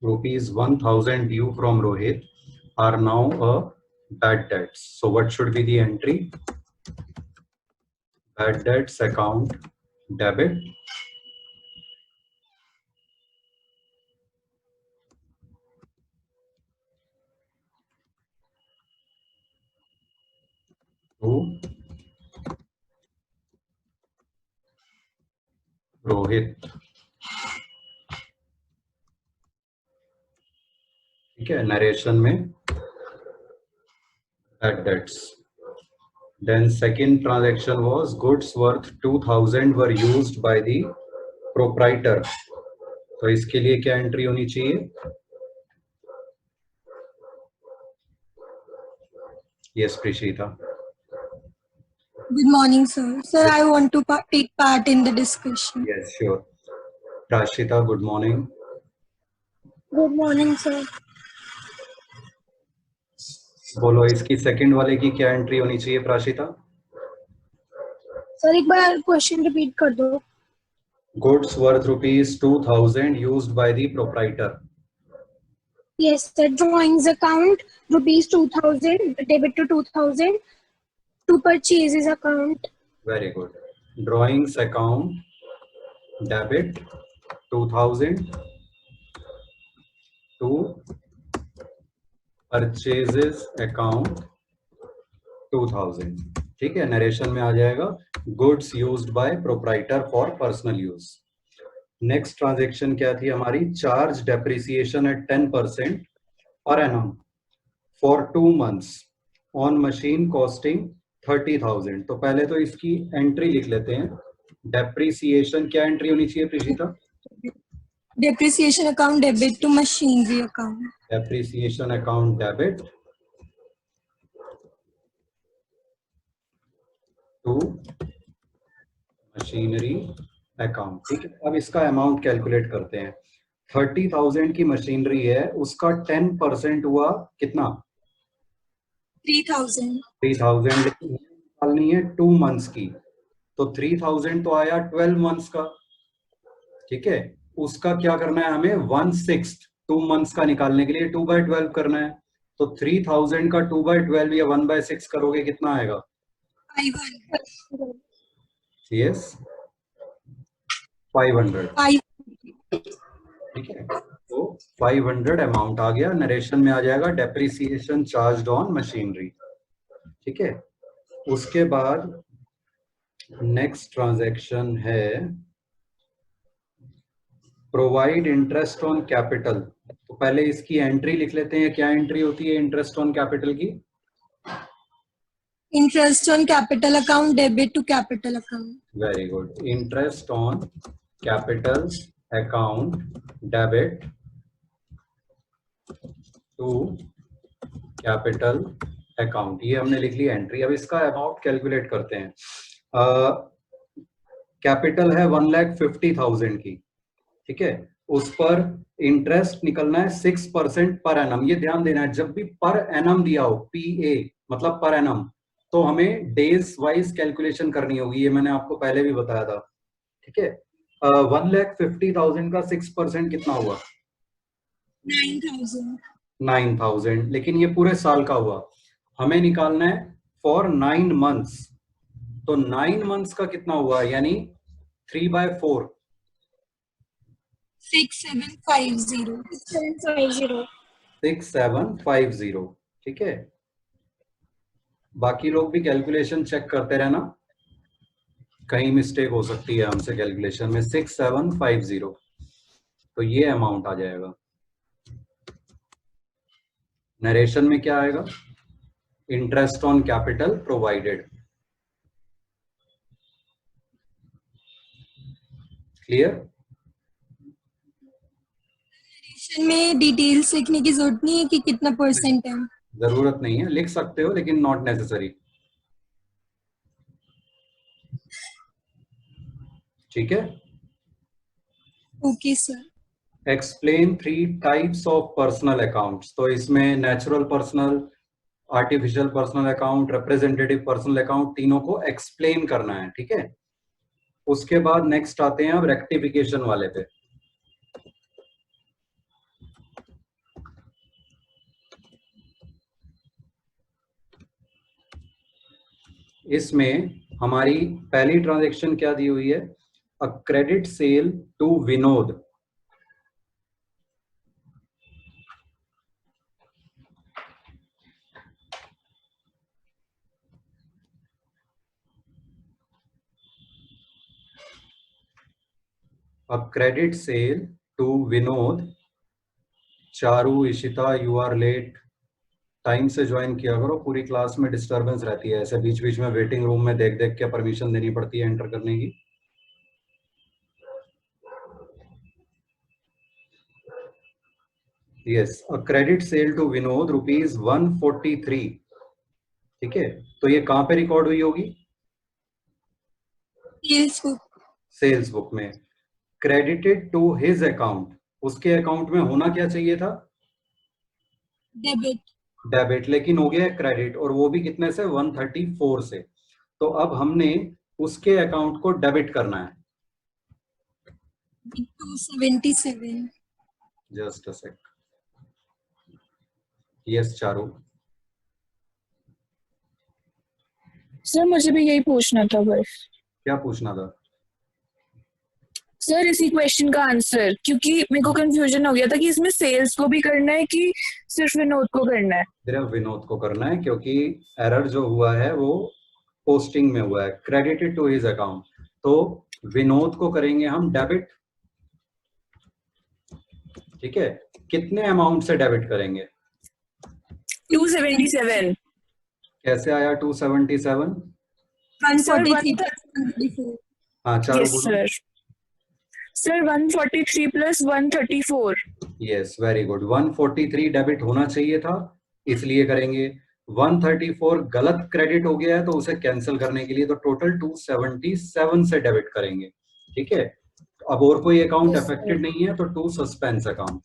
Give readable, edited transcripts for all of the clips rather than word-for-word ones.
rupees 1000 due from Rohit are now a bad debts. So what should be the entry? Bad debts account debit to Rohit. ठीक है, narration में bad debts. Then second transaction was goods worth 2000 were used by the proprietor. तो इसके लिए क्या entry होनी चाहिए? Yes, Prishita. Good morning, sir. Sir, I want to take part in the discussion. Yes, sure. Prashita, good morning. Good morning, sir. बोलो इसकी second वाले की क्या एंट्री होनी चाहिए प्राशिता? सर एक बार क्वेश्चन रिपीट कर दो. Goods worth rupees 2000 used by the proprietor. Yes, sir. Drawings account rupees 2000 debit to 2000 to purchases account. Very good. Drawings account debit 2000 to purchases account 2000. ठीक है, नरेशन में आ जाएगा goods used by proprietor for personal use. Next transaction क्या थी हमारी? Charge depreciation eight 10% per annum for 2 months on machine costing 30,000. तो पहले तो इसकी एंट्री लिख लेते हैं. डेप्रिसिएशन क्या एंट्री होनी चाहिए Prishita? Depreciation account debit to machinery account. Depreciation account debit to machinery account. ठीक है, अब इसका अमाउंट कैलकुलेट करते हैं. 30,000 की मशीनरी है, उसका 10% हुआ कितना? 3000. 3000 निकालनी है 2 मंथ्स की, तो 3000 तो आया 12 मंथ्स का. ठीक है, उसका क्या करना है हमें? 1/6 2 मंथ्स का निकालने के लिए 2/12 करना है. तो 3000 का 2/12 या 1/6 करोगे कितना आएगा? 500. यस, 500. ठीक है, तो 500 अमाउंट आ गया. नरेशन में आ जाएगा डेप्रिसिएशन चार्ज्ड ऑन मशीनरी. ठीक है, उसके बाद नेक्स्ट ट्रांजैक्शन है प्रोवाइड इंटरेस्ट ऑन कैपिटल. तो पहले इसकी एंट्री लिख लेते हैं. क्या एंट्री होती है इंटरेस्ट ऑन कैपिटल की? Interest on capital account debit to capital account. Very good. Interest on capital account debit to capital account. ये हमने लिख ली एंट्री. अब इसका अमाउंट कैलकुलेट करते हैं. कैपिटल है 1,50,000 की. ठीक है, उस पर इंटरेस्ट निकलना है 6% पर एनम. ये ध्यान देना है, जब भी पर एनम दिया हो, PA मतलब पर एनम, तो हमें डेज वाइज कैलकुलेशन करनी होगी. ये मैंने आपको पहले भी बताया था. ठीक है, 1,50,000 का 6% कितना हुआ? 9000. 9,000. लेकिन ये पूरे साल का हुआ. हमें निकालना है फॉर 9 मंथ्स. तो 9 मंथ्स का कितना हुआ? यानी 3/4. 6750. 6750. ठीक है, बाकी लोग भी कैलकुलेशन चेक करते रहना, कहीं मिस्टेक हो सकती है हमसे कैलकुलेशन में. 6750. तो ये अमाउंट आ जाएगा. नरेशन में क्या आएगा? Interest on capital provided. Clear? में डिटेल्स लिखने की जरूरत नहीं है कि कितना परसेंट है. जरूरत नहीं है, लिख सकते हो लेकिन नॉट नेसेसरी. ठीक है, okay sir. Explain 3 types of personal accounts. तो इसमें natural personal, artificial personal account, representative personal account, तीनों को एक्सप्लेन करना है. ठीक है, उसके बाद नेक्स्ट आते हैं अब रेक्टिफिकेशन वाले पे. इसमें हमारी पहली ट्रांजैक्शन क्या दी हुई है, a credit sale to Vinod. A credit sale to Vinod. Charu, Ishita, you are late. Time से ज्वाइन किया करो, पूरी क्लास में डिस्टरबेंस रहती है, ऐसे बीच बीच में वेटिंग रूम में देख देख के परमिशन देनी पड़ती है एंटर करने की। Yes, a credit sale to Vinod ₹143। ठीक है, तो ये कहां पे रिकॉर्ड हुई होगी? Yes, book. सेल्स बुक में। क्रेडिटेड टू हिज अकाउंट, उसके अकाउंट में होना क्या चाहिए था? Debit. डेबिट, लेकिन हो गया क्रेडिट, और वो भी कितने से? 134 से। तो अब हमने उसके अकाउंट को डेबिट करना है। 277. Just a sec. Yes Charu. Sir मुझे भी यही पूछना था बस। क्या पूछना था? सर इसी क्वेश्चन का आंसर, क्योंकि मेरे को कंफ्यूजन हो गया था कि इसमें सेल्स को भी करना है कि सिर्फ विनोद को करना है। सिर्फ विनोद को करना है, क्योंकि एरर जो हुआ है वो पोस्टिंग में हुआ है, क्रेडिटेड टू हिज अकाउंट। तो विनोद को करेंगे हम डेबिट। ठीक है, कितने अमाउंट से डेबिट करेंगे? 277। कैसे आया 277? 143 plus 134. हाँ चारू यस बोलो। Sir 143 plus 134। Yes, very good. 143 debit होना चाहिए था, इसलिए करेंगे। 134 गलत क्रेडिट हो गया है, तो उसे कैंसिल करने के लिए तो टोटल 277 से डेबिट करेंगे। ठीक है, अब और कोई अकाउंट Yes, अफेक्टेड नहीं है, तो 2 सस्पेंस अकाउंट।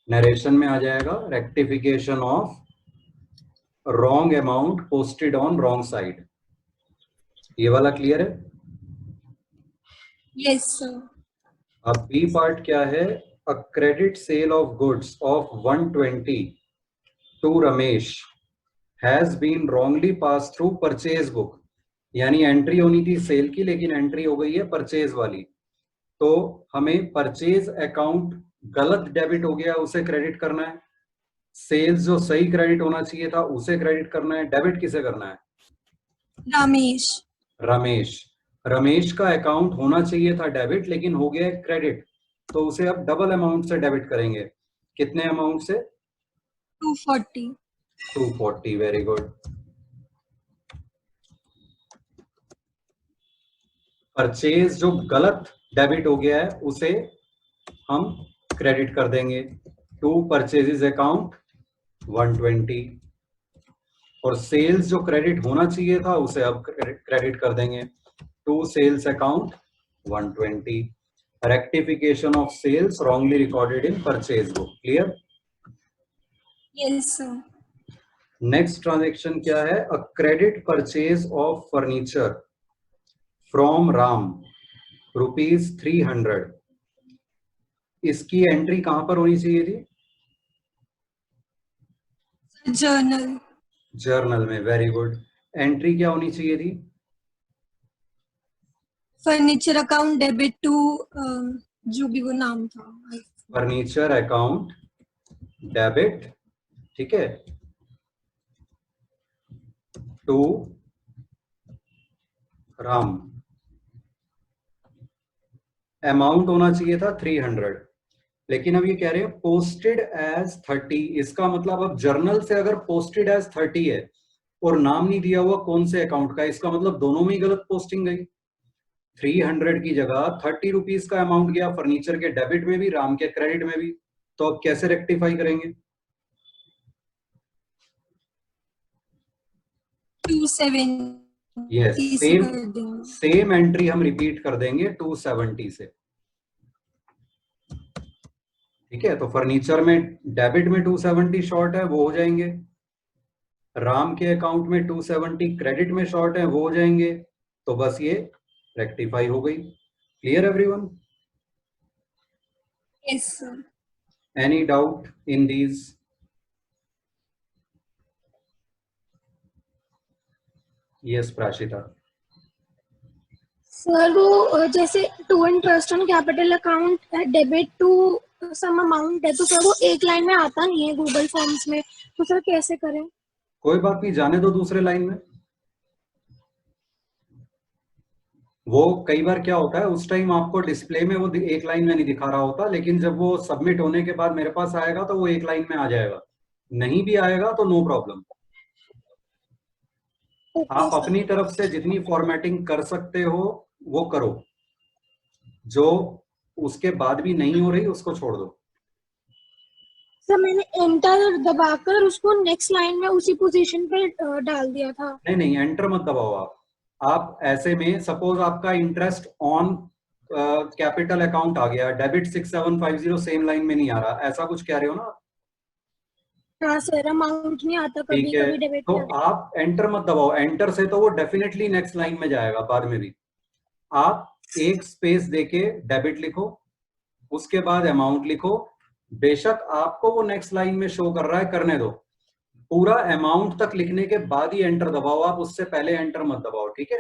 नरेशन में आ जाएगा rectification of wrong amount posted on wrong side. ये वाला क्लियर है? Yes, sir. अब बी पार्ट क्या है? A credit sale of goods of 120 to Ramesh has been wrongly passed through purchase book. यानी एंट्री होनी थी सेल की, लेकिन एंट्री हो गई है परचेज वाली। तो हमें परचेज अकाउंट गलत डेबिट हो गया, उसे क्रेडिट करना है। सेल्स जो सही क्रेडिट होना चाहिए था उसे क्रेडिट करना है। डेबिट किसे करना है? Ramesh. रमेश। रमेश का अकाउंट होना चाहिए था डेबिट, लेकिन हो गया क्रेडिट, तो उसे अब डबल अमाउंट से डेबिट करेंगे। कितने अमाउंट से? 240. 240, वेरी गुड। परचेज जो गलत डेबिट हो गया है उसे हम क्रेडिट कर देंगे। टू परचेजेस अकाउंट 120, और सेल्स जो क्रेडिट होना चाहिए था उसे अब क्रेडिट कर देंगे। To sales account 120। Rectification of sales wrongly recorded in purchase book. Clear? Yes, sir. Next transaction क्या है? A credit purchase of furniture from Ram ₹300। इसकी एंट्री कहां पर होनी चाहिए थी? Journal. जर्नल में, वेरी गुड। एंट्री क्या होनी चाहिए थी? Furniture account debit to जो भी वो नाम था. फर्नीचर अकाउंट डेबिट, ठीक है, टू राम। अमाउंट होना चाहिए था 300, लेकिन अब ये कह रहे हैं पोस्टेड एज 30। इसका मतलब अब जर्नल से अगर पोस्टेड एज 30 है और नाम नहीं दिया हुआ कौन से अकाउंट का, इसका मतलब दोनों में ही गलत पोस्टिंग गई। 300 की जगह 30 रुपीज का अमाउंट गया, फर्नीचर के डेबिट में भी, राम के क्रेडिट में भी। तो अब कैसे रेक्टिफाई करेंगे? 270. यस, सेम एंट्री हम रिपीट कर देंगे 270 से। ठीक है, तो फर्नीचर में डेबिट में 270 शॉर्ट है, वो हो जाएंगे। राम के अकाउंट में 270 क्रेडिट में शॉर्ट है, वो हो जाएंगे। तो बस ये रेक्टिफाई हो गई। Clear everyone? Yes, sir. Any doubt in these? Yes Prashita. Sir वो जैसे to interest on capital account debit to some amount है, तो सर वो एक लाइन में आता नहीं है गूगल फॉर्म्स में, तो सर कैसे करें? कोई बात नहीं, जाने दो दूसरे लाइन में। वो कई बार क्या होता है, उस टाइम आपको डिस्प्ले में वो एक लाइन में नहीं दिखा रहा होता, लेकिन जब वो सबमिट होने के बाद मेरे पास आएगा तो वो एक लाइन में आ जाएगा। नहीं भी आएगा तो नो प्रॉब्लम। आप अपनी तरफ से जितनी फॉर्मेटिंग कर सकते हो वो करो, जो उसके बाद भी नहीं हो रही उसको छोड़ दो। सर मैंने एंटर दबाकर उसको नेक्स्ट लाइन में उसी पोजीशन पे डाल दिया था। नहीं नहीं, एंटर मत दबाओ आप ऐसे में सपोज आपका इंटरेस्ट ऑन कैपिटल अकाउंट आ गया, डेबिट 6750 सेम लाइन में नहीं आ रहा, ऐसा कुछ कह रहे हो ना? हाँ सर, अमाउंट नहीं आता, कभी ठीक है, कभी डेबिट तो नहीं आता। आप एंटर मत दबाओ। एंटर से तो वो डेफिनेटली नेक्स्ट लाइन में जाएगा बाद में भी। आप एक स्पेस देके डेबिट लिखो, उसके बाद अमाउंट लिखो। बेशक आपको वो नेक्स्ट लाइन में शो कर रहा है, करने दो। पूरा अमाउंट तक लिखने के बाद ही एंटर दबाओ आप, उससे पहले एंटर मत दबाओ, ठीक है?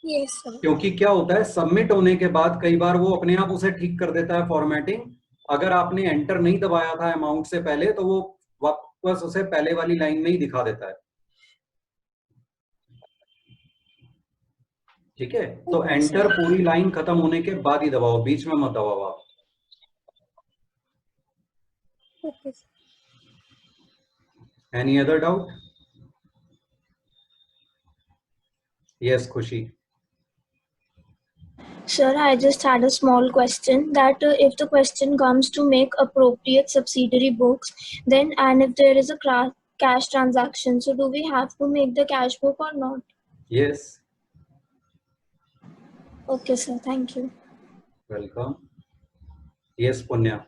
Yes sir. क्योंकि क्या होता है, सबमिट होने के बाद कई बार वो अपने आप उसे ठीक कर देता है फॉर्मेटिंग। अगर आपने एंटर नहीं दबाया था अमाउंट से पहले तो वो वापस उसे पहले वाली लाइन में ही दिखा देता है। ठीक है, तो एंटर पूरी लाइन खत्म होने के बाद ही दबाओ, बीच में मत दबाओ आप। Okay sir. Any other doubt? Yes खुशी। Sir, I just had a small question that if the question comes to make appropriate subsidiary books, then and if there is a cash transaction, so do we have to make the cash book or not? Yes. Okay, sir. Thank you. Welcome. Yes, Punya.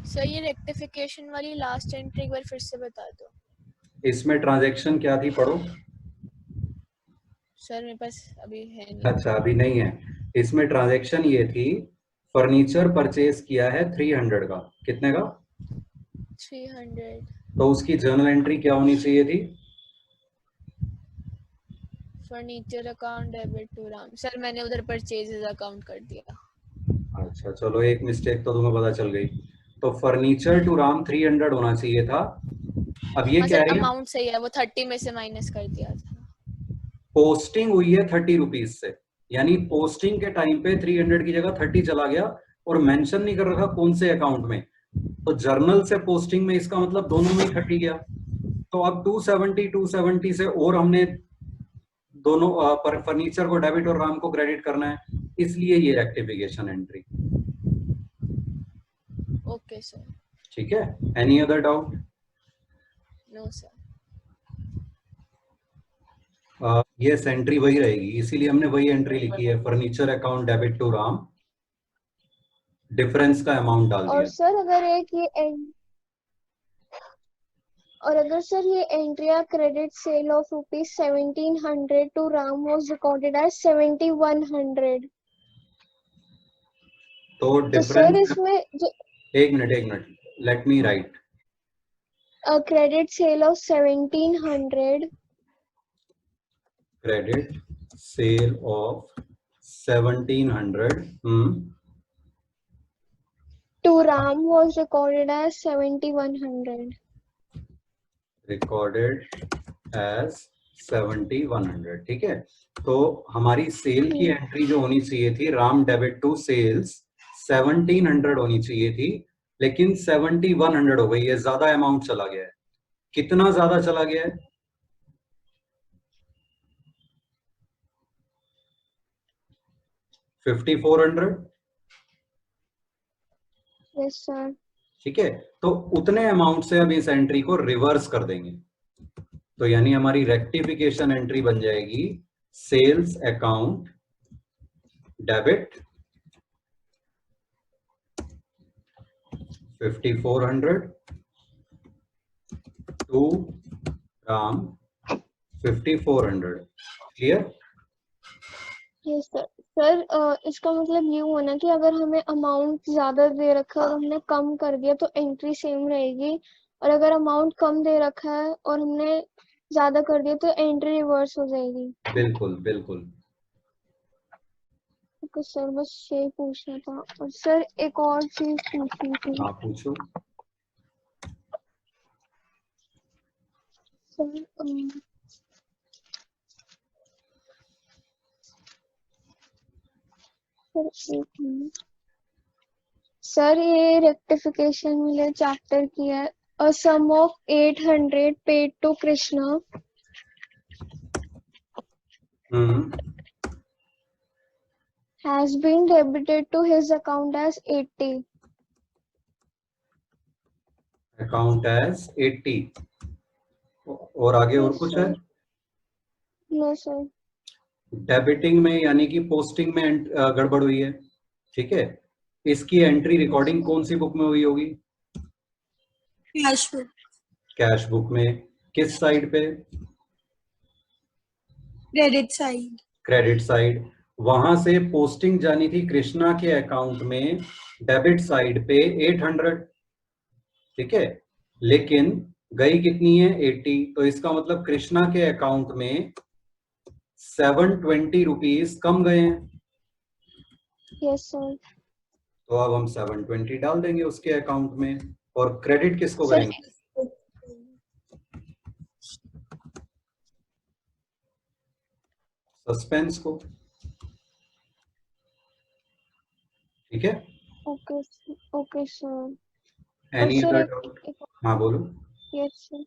Sir ये rectification वाली last entry एक बार फिर से बता दो। इसमें transaction क्या थी, पढ़ो। सर मेरे पास अभी है नहीं। अच्छा, अभी नहीं है। इसमें ट्रांजैक्शन ये थी, फर्नीचर परचेज किया है 300 का। कितने का? 300। तो उसकी जर्नल एंट्री क्या होनी चाहिए थी? Furniture account debit to Ram. Sir मैंने उधर परचेजेस अकाउंट कर दिया। अच्छा चलो, एक मिस्टेक तो तुम्हें पता चल गई। तो फर्नीचर टू राम 300 होना चाहिए था। अब ये कह रही है अमाउंट सही है, वो 30 में से माइनस कर दिया था। पोस्टिंग हुई है 30 रुपीज से, यानी पोस्टिंग के टाइम पे 300 की जगह 30 चला गया और मेंशन नहीं कर रखा कौन से अकाउंट में। तो जर्नल से पोस्टिंग में इसका मतलब दोनों में ही 30 गया। तो अब 270 से और हमने दोनों पर फर्नीचर को डेबिट और राम को क्रेडिट करना है, इसलिए ये रेक्टिफिकेशन एंट्री। Okay sir. ठीक है, any other doubt? No sir. ये एंट्री वही रहेगी, इसीलिए हमने वही एंट्री लिखी है, furniture account debit to Ram, difference का अमाउंट डाल दिया। और सर अगर सर ये entry credit sale of ₹1700 to Ram was recorded as 7100, तो तो सर डिफरेंस, इसमें एक minute, let me write. Credit sale of 1700 credit sale of 1700 to Ram was recorded as 7100। Recorded as 7100। ठीक है, तो हमारी सेल की एंट्री जो होनी चाहिए थी, राम डेबिट टू सेल्स 1700 होनी चाहिए थी, लेकिन 7100 हो गई है, ज्यादा अमाउंट चला गया है। कितना ज्यादा चला गया है? 5400। Yes sir. ठीक है, तो उतने अमाउंट से अब इस एंट्री को रिवर्स कर देंगे, तो यानी हमारी रेक्टिफिकेशन एंट्री बन जाएगी sales account debit 5400 to Ram 5400। Clear? Yes sir. Sir इसका मतलब ये हुआ ना कि अगर हमें अमाउंट ज्यादा दे रखा और हमने कम कर दिया तो एंट्री सेम रहेगी, और अगर अमाउंट कम दे रखा है और हमने ज्यादा कर दिया तो एंट्री रिवर्स हो जाएगी। बिल्कुल बिल्कुल। ओके सर, बस यही पूछना था। और सर एक और चीज पूछनी थी हाँ पूछो। सर। सर एक मिनट सर, ये रेक्टिफिकेशन वाले चैप्टर की है। A sum of 800 paid to Krishna has been debited to his account as 80. Account as 80। और आगे और Yes, कुछ sir. है? No sir. डेबिटिंग में यानी कि पोस्टिंग में गड़बड़ हुई है, ठीक है। इसकी एंट्री रिकॉर्डिंग कौन सी बुक में हुई होगी? Cash book. कैश बुक में। किस साइड पे? Credit side. Credit side. वहां से पोस्टिंग जानी थी कृष्णा के अकाउंट में डेबिट साइड पे 800, ठीक है। लेकिन गई कितनी है? 80। तो इसका मतलब कृष्णा के अकाउंट में 720 रुपीज कम गए हैं। Yes sir. तो अब हम 720 डाल देंगे उसके अकाउंट में। और क्रेडिट किसको Sir, करेंगे? सस्पेंस को, ठीक है। okay sir. Any sir, other एक- डाउट? एक- हाँ बोलो। Yes sir.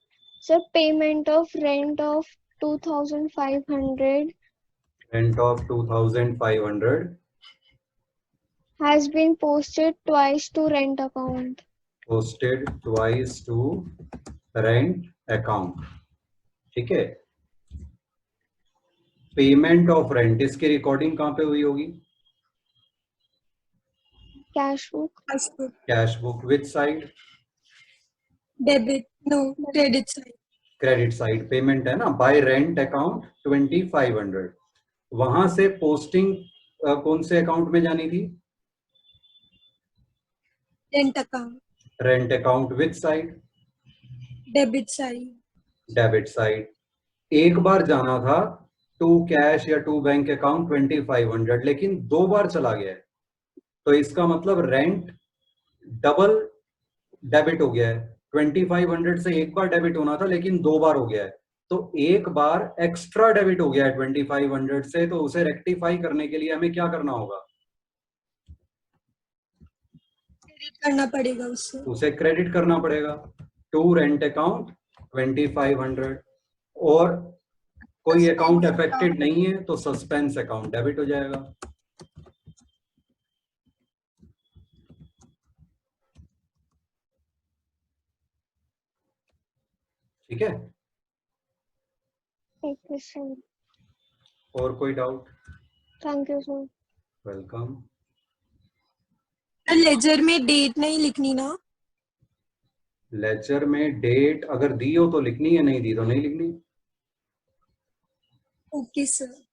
Sir, payment of rent of 2,500 rent of 2500 has been posted twice to rent account. posted twice to rent account, ठीक है। पेमेंट ऑफ रेंट, इसकी रिकॉर्डिंग कहां पे हुई होगी? Cash book. Cash book. Cash book. Which side? Debit no credit side. Credit side. Payment है ना, bye rent account 2500। वहां से पोस्टिंग कौन से अकाउंट में जानी थी? Rent account. Rent account. विच side? Debit side. Debit side. एक बार जाना था टू कैश या टू बैंक अकाउंट 2500, लेकिन 2 बार चला गया है। तो इसका मतलब रेंट डबल डेबिट हो गया है। 2500 से एक बार डेबिट होना था लेकिन 2 बार हो गया है। तो एक बार एक्स्ट्रा डेबिट हो गया है 2500 से, तो उसे रेक्टिफाई करने के लिए हमें क्या करना होगा? क्रेडिट करना पड़ेगा उससे। उसे क्रेडिट करना पड़ेगा टू रेंट अकाउंट 2500। और कोई अकाउंट अफेक्टेड नहीं है तो सस्पेंस अकाउंट डेबिट हो जाएगा। ठीक है। Okay sir. और कोई doubt? Thank you sir. Welcome. Ledger में डेट नहीं लिखनी ना? लेजर में डेट अगर दी हो तो लिखनी है, नहीं दी तो नहीं लिखनी। Okay sir.